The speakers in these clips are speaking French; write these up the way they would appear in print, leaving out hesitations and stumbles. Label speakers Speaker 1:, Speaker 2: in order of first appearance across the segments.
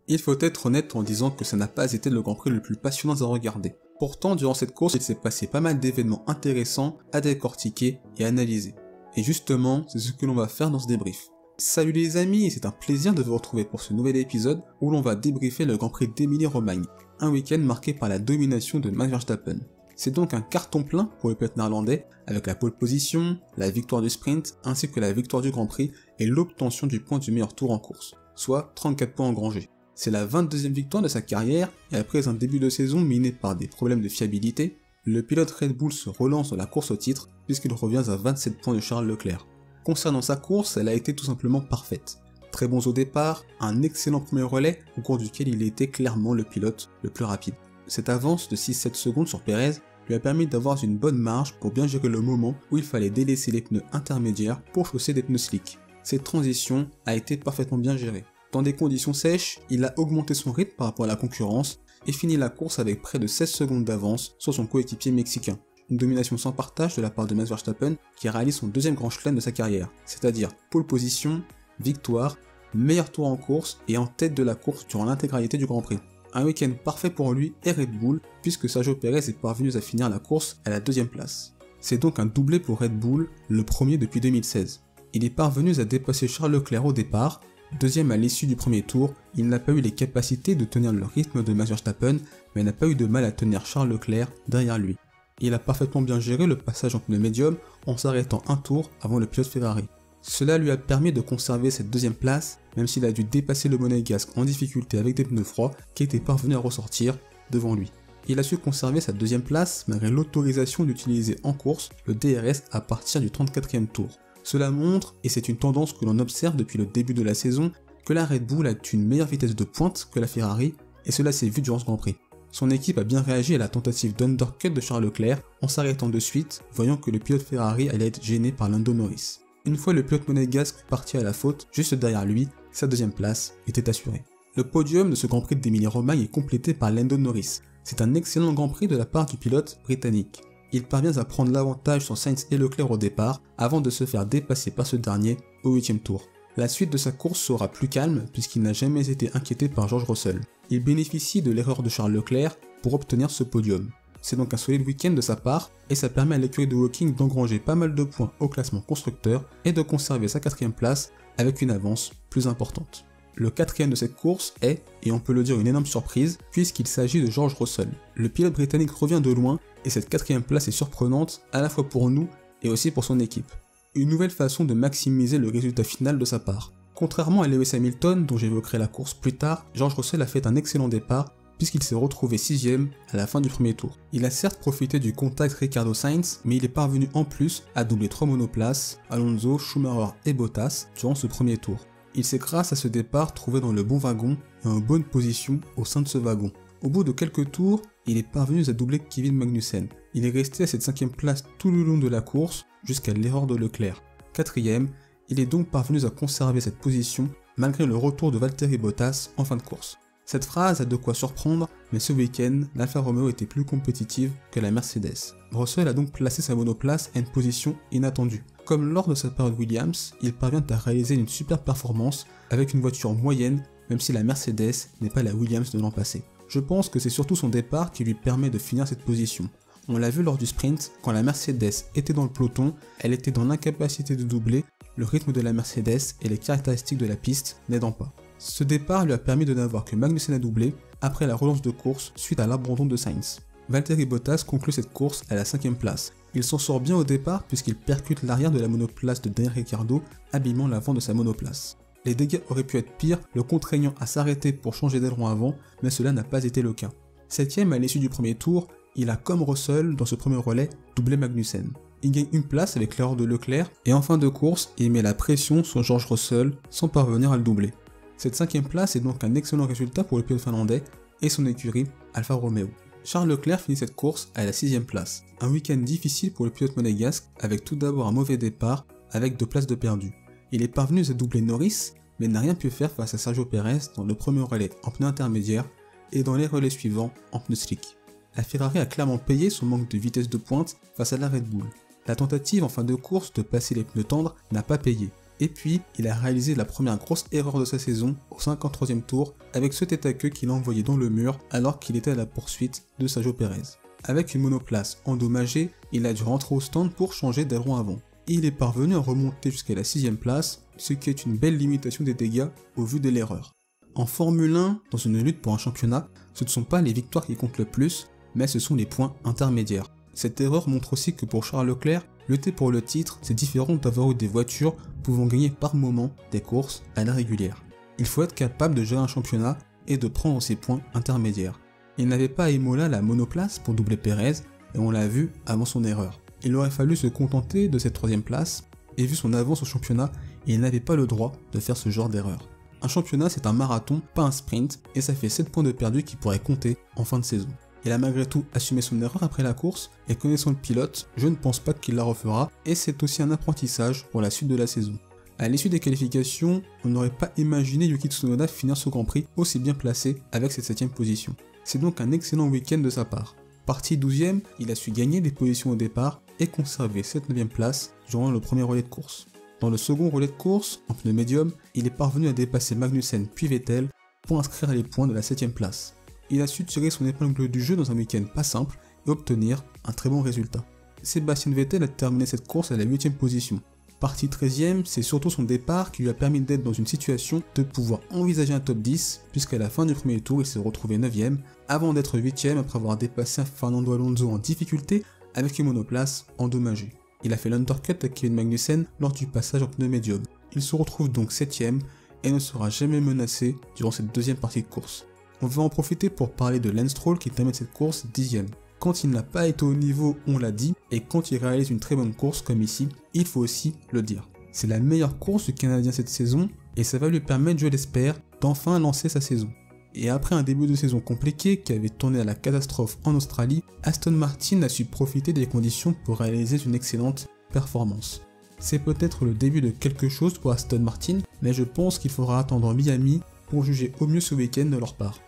Speaker 1: Il faut être honnête en disant que ça n'a pas été le Grand Prix le plus passionnant à regarder. Pourtant, durant cette course, il s'est passé pas mal d'événements intéressants à décortiquer et analyser. Et justement, c'est ce que l'on va faire dans ce débrief. Salut les amis, c'est un plaisir de vous retrouver pour ce nouvel épisode où l'on va débriefer le Grand Prix d'Émilie-Romagne, un week-end marqué par la domination de Max Verstappen. C'est donc un carton plein pour le pilote néerlandais, avec la pole position, la victoire du sprint, ainsi que la victoire du Grand Prix et l'obtention du point du meilleur tour en course, soit 34 points engrangés. C'est la 22e victoire de sa carrière, et après un début de saison miné par des problèmes de fiabilité, le pilote Red Bull se relance dans la course au titre, puisqu'il revient à 27 points de Charles Leclerc. Concernant sa course, elle a été tout simplement parfaite. Très bons au départ, un excellent premier relais, au cours duquel il était clairement le pilote le plus rapide. Cette avance de 6-7 secondes sur Pérez lui a permis d'avoir une bonne marge pour bien gérer le moment où il fallait délaisser les pneus intermédiaires pour chausser des pneus slick. Cette transition a été parfaitement bien gérée. Dans des conditions sèches, il a augmenté son rythme par rapport à la concurrence et fini la course avec près de 16 secondes d'avance sur son coéquipier mexicain. Une domination sans partage de la part de Max Verstappen qui réalise son deuxième grand chelem de sa carrière, c'est-à-dire pole position, victoire, meilleur tour en course et en tête de la course durant l'intégralité du Grand Prix. Un week-end parfait pour lui et Red Bull puisque Sergio Pérez est parvenu à finir la course à la deuxième place. C'est donc un doublé pour Red Bull, le premier depuis 2016. Il est parvenu à dépasser Charles Leclerc au départ. Deuxième à l'issue du premier tour, il n'a pas eu les capacités de tenir le rythme de Max Verstappen, mais n'a pas eu de mal à tenir Charles Leclerc derrière lui. Il a parfaitement bien géré le passage en pneu médium en s'arrêtant un tour avant le pilote Ferrari. Cela lui a permis de conserver cette deuxième place, même s'il a dû dépasser le monégasque en difficulté avec des pneus froids qui étaient parvenus à ressortir devant lui. Il a su conserver sa deuxième place malgré l'autorisation d'utiliser en course le DRS à partir du 34e tour. Cela montre, et c'est une tendance que l'on observe depuis le début de la saison, que la Red Bull a une meilleure vitesse de pointe que la Ferrari, et cela s'est vu durant ce Grand Prix. Son équipe a bien réagi à la tentative d'undercut de Charles Leclerc en s'arrêtant de suite, voyant que le pilote Ferrari allait être gêné par Lando Norris. Une fois le pilote monégasque parti à la faute, juste derrière lui, sa deuxième place était assurée. Le podium de ce Grand Prix d'Émilie-Romagne est complété par Lando Norris. C'est un excellent Grand Prix de la part du pilote britannique. Il parvient à prendre l'avantage sur Sainz et Leclerc au départ, avant de se faire dépasser par ce dernier au 8e tour. La suite de sa course sera plus calme, puisqu'il n'a jamais été inquiété par George Russell. Il bénéficie de l'erreur de Charles Leclerc pour obtenir ce podium. C'est donc un solide week-end de sa part, et ça permet à l'écurie de Woking d'engranger pas mal de points au classement constructeur et de conserver sa 4e place avec une avance plus importante. Le 4e de cette course est, et on peut le dire, une énorme surprise, puisqu'il s'agit de George Russell. Le pilote britannique revient de loin, et cette 4e place est surprenante, à la fois pour nous, et aussi pour son équipe. Une nouvelle façon de maximiser le résultat final de sa part. Contrairement à Lewis Hamilton, dont j'évoquerai la course plus tard, George Russell a fait un excellent départ, puisqu'il s'est retrouvé 6e à la fin du premier tour. Il a certes profité du contact Ricardo Sainz, mais il est parvenu en plus à doubler 3 monoplaces, Alonso, Schumacher et Bottas, durant ce premier tour. Il s'est grâce à ce départ trouvé dans le bon wagon et en bonne position au sein de ce wagon. Au bout de quelques tours, il est parvenu à doubler Kevin Magnussen. Il est resté à cette 5e place tout le long de la course jusqu'à l'erreur de Leclerc. 4e, il est donc parvenu à conserver cette position malgré le retour de Valtteri Bottas en fin de course. Cette phrase a de quoi surprendre, mais ce week-end, l'Alfa Romeo était plus compétitive que la Mercedes. Russell a donc placé sa monoplace à une position inattendue. Comme lors de sa période Williams, il parvient à réaliser une super performance avec une voiture moyenne, même si la Mercedes n'est pas la Williams de l'an passé. Je pense que c'est surtout son départ qui lui permet de finir cette position. On l'a vu lors du sprint, quand la Mercedes était dans le peloton, elle était dans l'incapacité de doubler, le rythme de la Mercedes et les caractéristiques de la piste n'aidant pas. Ce départ lui a permis de n'avoir que Magnussen à doubler après la relance de course suite à l'abandon de Sainz. Valtteri Bottas conclut cette course à la 5e place. Il s'en sort bien au départ puisqu'il percute l'arrière de la monoplace de Daniel Ricciardo, abîmant l'avant de sa monoplace. Les dégâts auraient pu être pires, le contraignant à s'arrêter pour changer d'aileron avant, mais cela n'a pas été le cas. 7e à l'issue du premier tour, il a comme Russell dans ce premier relais doublé Magnussen. Il gagne une place avec l'erreur de Leclerc et en fin de course, il met la pression sur George Russell sans parvenir à le doubler. Cette 5e place est donc un excellent résultat pour le pilote finlandais et son écurie Alfa Romeo. Charles Leclerc finit cette course à la 6e place. Un week-end difficile pour le pilote monégasque avec tout d'abord un mauvais départ avec 2 places de perdu. Il est parvenu à doubler Norris mais n'a rien pu faire face à Sergio Pérez dans le premier relais en pneu intermédiaire et dans les relais suivants en pneu slick. La Ferrari a clairement payé son manque de vitesse de pointe face à la Red Bull. La tentative en fin de course de passer les pneus tendres n'a pas payé. Et puis, il a réalisé la première grosse erreur de sa saison au 53e tour avec ce tête à queue qu'il a envoyé dans le mur alors qu'il était à la poursuite de Sergio Pérez. Avec une monoplace endommagée, il a dû rentrer au stand pour changer d'aileron avant. Et il est parvenu à remonter jusqu'à la 6e place, ce qui est une belle limitation des dégâts au vu de l'erreur. En Formule 1, dans une lutte pour un championnat, ce ne sont pas les victoires qui comptent le plus, mais ce sont les points intermédiaires. Cette erreur montre aussi que pour Charles Leclerc, lutter pour le titre, c'est différent d'avoir eu des voitures pouvant gagner par moment des courses à la régulière. Il faut être capable de gérer un championnat et de prendre ses points intermédiaires. Il n'avait pas à Imola la monoplace pour doubler Pérez, et on l'a vu avant son erreur. Il aurait fallu se contenter de cette 3e place, et vu son avance au championnat, il n'avait pas le droit de faire ce genre d'erreur. Un championnat c'est un marathon, pas un sprint, et ça fait 7 points de perdu qui pourraient compter en fin de saison. Il a malgré tout assumé son erreur après la course, et connaissant le pilote, je ne pense pas qu'il la refera, et c'est aussi un apprentissage pour la suite de la saison. À l'issue des qualifications, on n'aurait pas imaginé Yuki Tsunoda finir ce Grand Prix aussi bien placé avec cette 7ème position. C'est donc un excellent week-end de sa part. Parti 12ème, il a su gagner des positions au départ et conserver cette 9ème place durant le premier relais de course. Dans le second relais de course, en pneu médium, il est parvenu à dépasser Magnussen puis Vettel pour inscrire les points de la 7ème place. Il a su tirer son épingle du jeu dans un week-end pas simple et obtenir un très bon résultat. Sébastien Vettel a terminé cette course à la 8ème position. Parti 13ème, c'est surtout son départ qui lui a permis d'être dans une situation de pouvoir envisager un top 10, puisqu'à la fin du premier tour, il s'est retrouvé 9ème, avant d'être 8ème après avoir dépassé Fernando Alonso en difficulté avec une monoplace endommagée. Il a fait l'undercut à Kevin Magnussen lors du passage en pneu médium. Il se retrouve donc 7ème et ne sera jamais menacé durant cette deuxième partie de course. On va en profiter pour parler de Lance Stroll qui termine cette course 10ème. Quand il n'a pas été au niveau, on l'a dit, et quand il réalise une très bonne course comme ici, il faut aussi le dire. C'est la meilleure course du Canadien cette saison, et ça va lui permettre, je l'espère, d'enfin lancer sa saison. Et après un début de saison compliqué qui avait tourné à la catastrophe en Australie, Aston Martin a su profiter des conditions pour réaliser une excellente performance. C'est peut-être le début de quelque chose pour Aston Martin, mais je pense qu'il faudra attendre Miami pour juger au mieux ce week-end de leur part.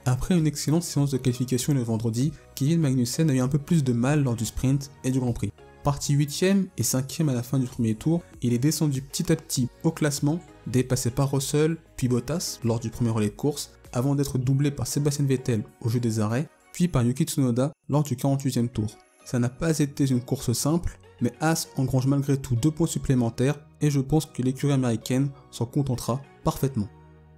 Speaker 1: Après une excellente séance de qualification le vendredi, Kevin Magnussen a eu un peu plus de mal lors du sprint et du Grand Prix. Parti 8ème et 5ème à la fin du premier tour, il est descendu petit à petit au classement, dépassé par Russell puis Bottas lors du premier relais de course, avant d'être doublé par Sébastien Vettel au jeu des arrêts, puis par Yuki Tsunoda lors du 48ème tour. Ça n'a pas été une course simple, mais Haas engrange malgré tout 2 points supplémentaires et je pense que l'écurie américaine s'en contentera parfaitement.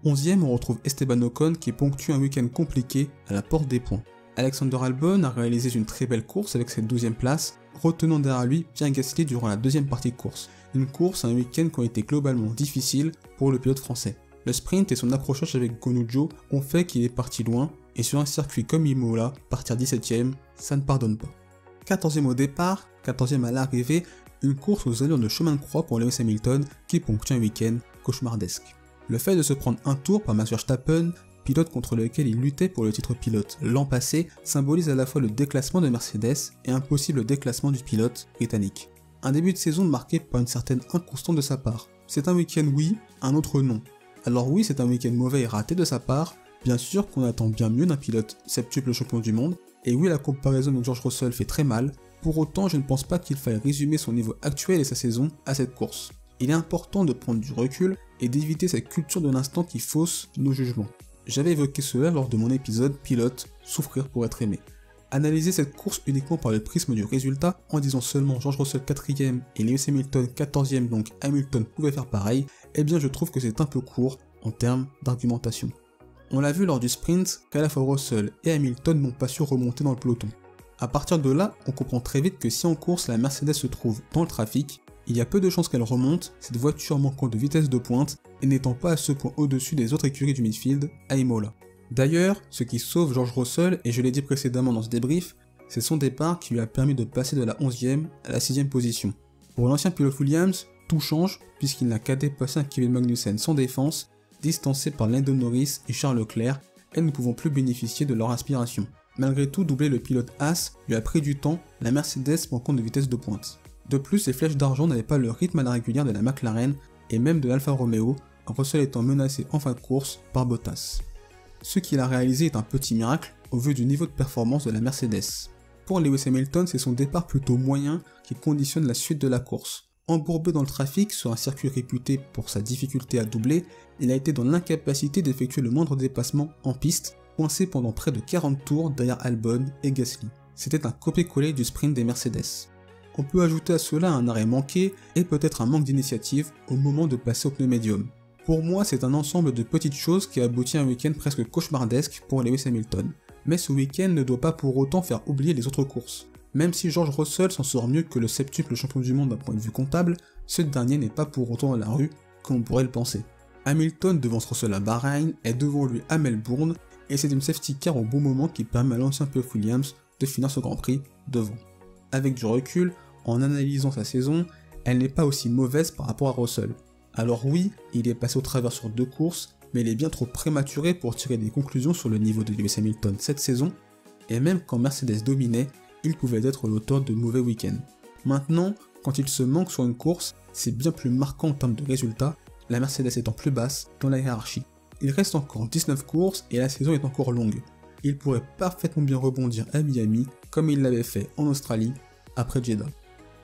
Speaker 1: 11ème, on retrouve Esteban Ocon qui ponctue un week-end compliqué à la porte des points. Alexander Albon a réalisé une très belle course avec cette 12ème place, retenant derrière lui Pierre Gasly durant la deuxième partie de course. Une course et un week-end qui ont été globalement difficiles pour le pilote français. Le sprint et son accrochage avec Guanyu Zhou ont fait qu'il est parti loin, et sur un circuit comme Imola, partir 17ème, ça ne pardonne pas. 14ème au départ, 14ème à l'arrivée, une course aux allures de chemin de croix pour Lewis Hamilton qui ponctue un week-end cauchemardesque. Le fait de se prendre un tour par Max Verstappen, pilote contre lequel il luttait pour le titre pilote l'an passé, symbolise à la fois le déclassement de Mercedes et un possible déclassement du pilote britannique. Un début de saison marqué par une certaine inconstance de sa part. C'est un week-end oui, un autre non. Alors oui, c'est un week-end mauvais et raté de sa part, bien sûr qu'on attend bien mieux d'un pilote septuple champion du monde, et oui la comparaison avec George Russell fait très mal, pour autant je ne pense pas qu'il faille résumer son niveau actuel et sa saison à cette course. Il est important de prendre du recul et d'éviter cette culture de l'instant qui fausse nos jugements. J'avais évoqué cela lors de mon épisode Pilote, souffrir pour être aimé. Analyser cette course uniquement par le prisme du résultat, en disant seulement George Russell 4ème et Lewis Hamilton 14ème donc Hamilton pouvait faire pareil, eh bien je trouve que c'est un peu court en termes d'argumentation. On l'a vu lors du sprint qu'à la fois Russell et Hamilton n'ont pas su remonter dans le peloton. A partir de là, on comprend très vite que si en course la Mercedes se trouve dans le trafic, il y a peu de chances qu'elle remonte, cette voiture manquant de vitesse de pointe et n'étant pas à ce point au-dessus des autres écuries du midfield à Imola. D'ailleurs, ce qui sauve George Russell, et je l'ai dit précédemment dans ce débrief, c'est son départ qui lui a permis de passer de la 11ème à la 6ème position. Pour l'ancien pilote Williams, tout change puisqu'il n'a qu'à dépasser un Kevin Magnussen sans défense, distancé par Lando Norris et Charles Leclerc, et ne pouvant plus bénéficier de leur inspiration. Malgré tout, doubler le pilote Haas lui a pris du temps, la Mercedes manquant de vitesse de pointe. De plus, les flèches d'argent n'avaient pas le rythme à la régulière de la McLaren et même de l'Alfa Romeo, Russell étant menacé en fin de course par Bottas. Ce qu'il a réalisé est un petit miracle au vu du niveau de performance de la Mercedes. Pour Lewis Hamilton, c'est son départ plutôt moyen qui conditionne la suite de la course. Embourbé dans le trafic sur un circuit réputé pour sa difficulté à doubler, il a été dans l'incapacité d'effectuer le moindre dépassement en piste, coincé pendant près de 40 tours derrière Albon et Gasly. C'était un copier-coller du sprint des Mercedes. On peut ajouter à cela un arrêt manqué et peut-être un manque d'initiative au moment de passer au pneu médium. Pour moi, c'est un ensemble de petites choses qui aboutit à un week-end presque cauchemardesque pour Lewis Hamilton. Mais ce week-end ne doit pas pour autant faire oublier les autres courses. Même si George Russell s'en sort mieux que le septuple champion du monde d'un point de vue comptable, ce dernier n'est pas pour autant dans la rue, comme on pourrait le penser. Hamilton devance Russell à Bahreïn, est devant lui à Melbourne, et c'est une safety car au bon moment qui permet à l'ancien pilote Williams de finir ce Grand Prix devant. Avec du recul, en analysant sa saison, elle n'est pas aussi mauvaise par rapport à Russell. Alors oui, il est passé au travers sur 2 courses, mais il est bien trop prématuré pour tirer des conclusions sur le niveau de Lewis Hamilton cette saison, et même quand Mercedes dominait, il pouvait être l'auteur de mauvais week-ends. Maintenant, quand il se manque sur une course, c'est bien plus marquant en termes de résultats, la Mercedes étant plus basse dans la hiérarchie. Il reste encore 19 courses et la saison est encore longue. Il pourrait parfaitement bien rebondir à Miami, comme il l'avait fait en Australie, après Jeddah.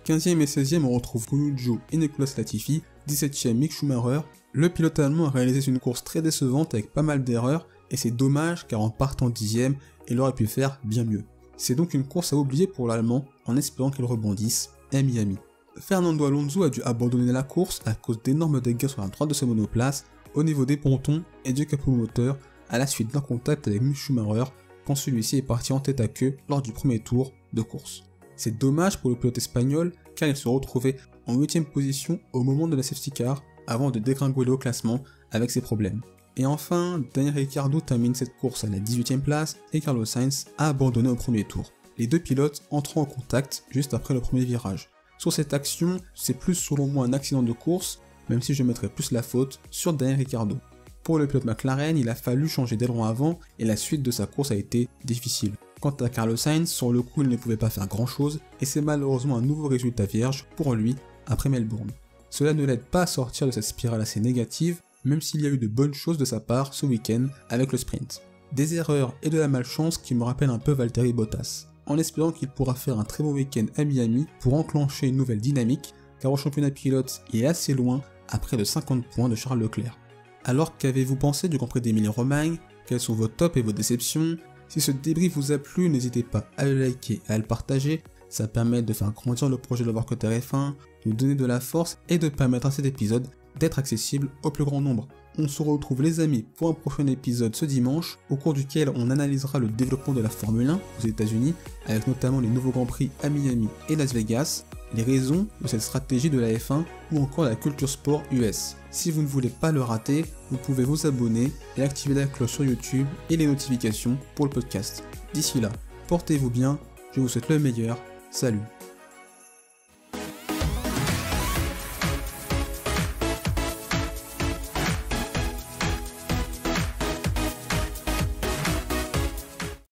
Speaker 1: 15e et 16e on retrouve Guanyu Zhou et Nicolas Latifi, 17e Mick Schumacher. Le pilote allemand a réalisé une course très décevante avec pas mal d'erreurs, et c'est dommage car en partant 10e, il aurait pu faire bien mieux. C'est donc une course à oublier pour l'Allemand, en espérant qu'il rebondisse à Miami. Fernando Alonso a dû abandonner la course à cause d'énormes dégâts sur la droite de sa monoplace, au niveau des pontons et du capot moteur, à la suite d'un contact avec Mick Schumacher, quand celui-ci est parti en tête à queue lors du premier tour de course. C'est dommage pour le pilote espagnol, car il se retrouvait en 8ème position au moment de la safety car, avant de dégringoler au classement avec ses problèmes. Et enfin, Daniel Ricciardo termine cette course à la 18ème place et Carlos Sainz a abandonné au premier tour. Les deux pilotes entrant en contact juste après le premier virage. Sur cette action, c'est plus selon moi un accident de course, même si je mettrais plus la faute sur Daniel Ricciardo. Pour le pilote McLaren, il a fallu changer d'aileron avant et la suite de sa course a été difficile. Quant à Carlos Sainz, sur le coup il ne pouvait pas faire grand chose et c'est malheureusement un nouveau résultat vierge pour lui après Melbourne. Cela ne l'aide pas à sortir de cette spirale assez négative, même s'il y a eu de bonnes choses de sa part ce week-end avec le sprint. Des erreurs et de la malchance qui me rappellent un peu Valtteri Bottas, en espérant qu'il pourra faire un très bon week-end à Miami pour enclencher une nouvelle dynamique, car au championnat pilote il est assez loin à près de 50 points de Charles Leclerc. Alors qu'avez-vous pensé du Grand Prix d'Émilie-Romagne? Quels sont vos tops et vos déceptions? Si ce débrief vous a plu, n'hésitez pas à le liker et à le partager, ça permet de faire grandir le projet de Workout F1, de nous donner de la force et de permettre à cet épisode d'être accessible au plus grand nombre. On se retrouve les amis pour un prochain épisode ce dimanche, au cours duquel on analysera le développement de la Formule 1 aux États-Unis, avec notamment les nouveaux Grands Prix à Miami et Las Vegas, les raisons de cette stratégie de la F1 ou encore la culture sport US. Si vous ne voulez pas le rater, vous pouvez vous abonner et activer la cloche sur YouTube et les notifications pour le podcast. D'ici là, portez-vous bien, je vous souhaite le meilleur, salut.